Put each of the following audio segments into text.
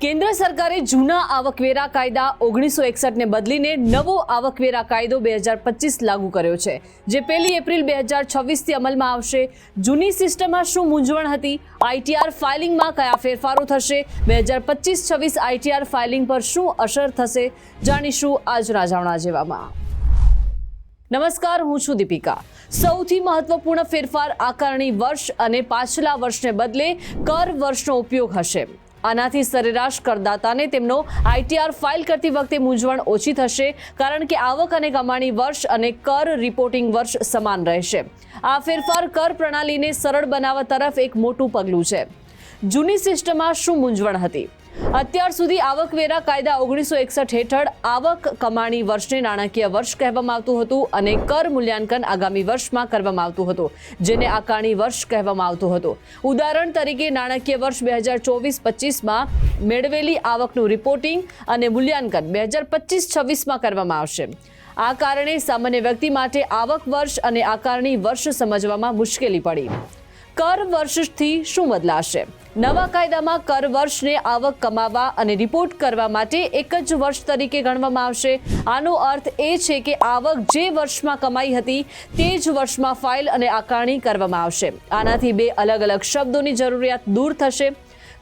કેન્દ્ર સરકારે જૂના આવકવેરા કાયદા 1961 ને બદલીને નવો આવકવેરા કાયદો 2025 લાગુ કર્યો છે, જે 1 એપ્રિલ 2026 થી અમલમાં આવશે। જૂની સિસ્ટમમાં શું મૂંઝવણ હતી, આઈટીઆર ફાઇલિંગમાં કયા ફેરફારો થશે, 2025-26 આઈટીઆર ફાઇલિંગ પર શું અસર થશે, જાણીશું આજના જાણવા જેવામાં। નમસ્કાર, હું છું દીપિકા। સૌથી મહત્વપૂર્ણ ફેરફાર આકારણી વર્ષ અને પાછલા વર્ષને બદલે કર વર્ષનો ઉપયોગ હશે। આનાથી સરેરાશ કરદાતાને તેમનો આઈટીઆર ફાઇલ કરતી વખતે મૂંઝવણ ઓછી થશે, કારણ કે આવક અને કમાણી વર્ષ અને કર રિપોર્ટિંગ વર્ષ સમાન રહેશે। આ ફેરફાર કર પ્રણાલીને સરળ બનાવવા તરફ એક મોટું પગલું છે। જૂની સિસ્ટમમાં શું મૂંઝવણ હતી? અત્યાર સુધી આવકવેરા કાયદા 1961 હેઠળ આવક કમાણી વર્ષને નાણાકીય વર્ષ કહેવામાં આવતું હતું અને કર મૂલ્યાંકન આગામી વર્ષમાં કરવામાં આવતું હતું, જેને આકારણી વર્ષ કહેવામાં આવતું હતું। ઉદાહરણ તરીકે, નાણાકીય વર્ષ 2024-25માં મેળવેલી આવકનું રિપોર્ટિંગ અને મૂલ્યાંકન 2025-26માં કરવામાં આવશે। આ કારણે સામાન્ય વ્યક્તિ માટે આવક વર્ષ અને આકારણી વર્ષ સમજવામાં મુશ્કેલી પડી। કર વર્ષથી શું બદલાશે? નવા કાયદામાં કર વર્ષને આવક કમાવા અને રિપોર્ટ કરવા માટે એક જ વર્ષ તરીકે ગણવામાં આવશે। આનો અર્થ એ છે કે આવક જે વર્ષમાં કમાઈ હતી તે જ વર્ષમાં ફાઇલ અને આકારણી કરવામાં આવશે। આનાથી બે અલગ અલગ શબ્દોની જરૂરિયાત દૂર થશે।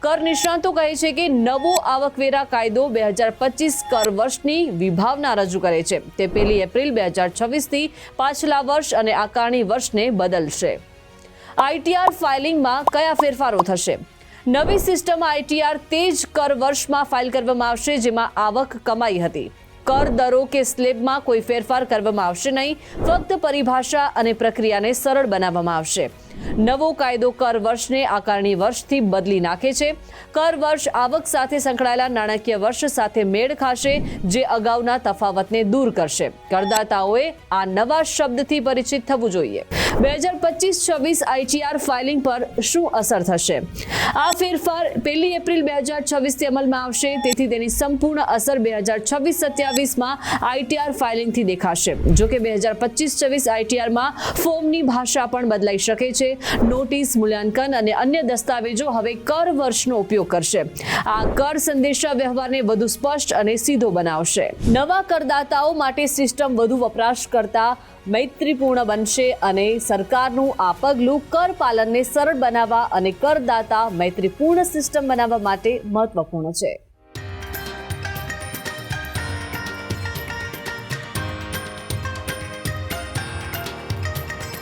કર નિષ્ણાતો કહે છે કે નવો આવકવેરા કાયદો 2025 કર વર્ષની વિભાવના રજૂ કરે છે। તે 1 એપ્રિલ 2026થી પાછલા વર્ષ અને આકારણી વર્ષને બદલશે। આઈટીઆર ફાઇલિંગમાં કયા ફેરફારો થશે? નવી સિસ્ટમ આઈટીઆર તે જ કર વર્ષમાં ફાઇલ કરવામાં આવશે જેમાં આવક કમાઈ હતી। કર દરો કે સ્લેબમાં કોઈ ફેરફાર કરવામાં આવશે નહીં, ફક્ત પરિભાષા અને પ્રક્રિયાને સરળ બનાવવામાં આવશે। નવો કાયદો કર વર્ષને આકારણી વર્ષથી બદલી નાખે છે। કર વર્ષ આવક સાથે સંકળાયેલા નાણાકીય વર્ષ સાથે મેળ ખાશે, જે અગાઉના તફાવતને દૂર કરશે। કરદાતાઓએ આ નવા શબ્દથી પરિચિત થવું જોઈએ। 2025-26 આઈટીઆર ફાઇલિંગ પર શું અસર થશે? આ ફેરફાર 1 એપ્રિલ 2026થી અમલમાં આવશે, તેથી તેની સંપૂર્ણ અસર 2026-27માં આઈટીઆર ફાઇલિંગથી દેખાશે। જોકે 2025-26 આઈટીઆરમાં ફોર્મની ભાષા પણ બદલાઈ શકે છે। નોટિસ, મૂલ્યાંકન અને અન્ય દસ્તાવેજો હવે કર વર્ષનો ઉપયોગ કરશે। આ કર સંદેશા વ્યવહારને વધુ સ્પષ્ટ અને સીધો બનાવશે। નવા કરદાતાઓ માટે સિસ્ટમ વધુ વપરાશકર્તા મૈત્રીપૂર્ણ બનશે અને સરકારનું આ પગલું કર પાલનને સરળ બનાવવા અને કરદાતા મૈત્રીપૂર્ણ સિસ્ટમ બનાવવા માટે મહત્વપૂર્ણ છે।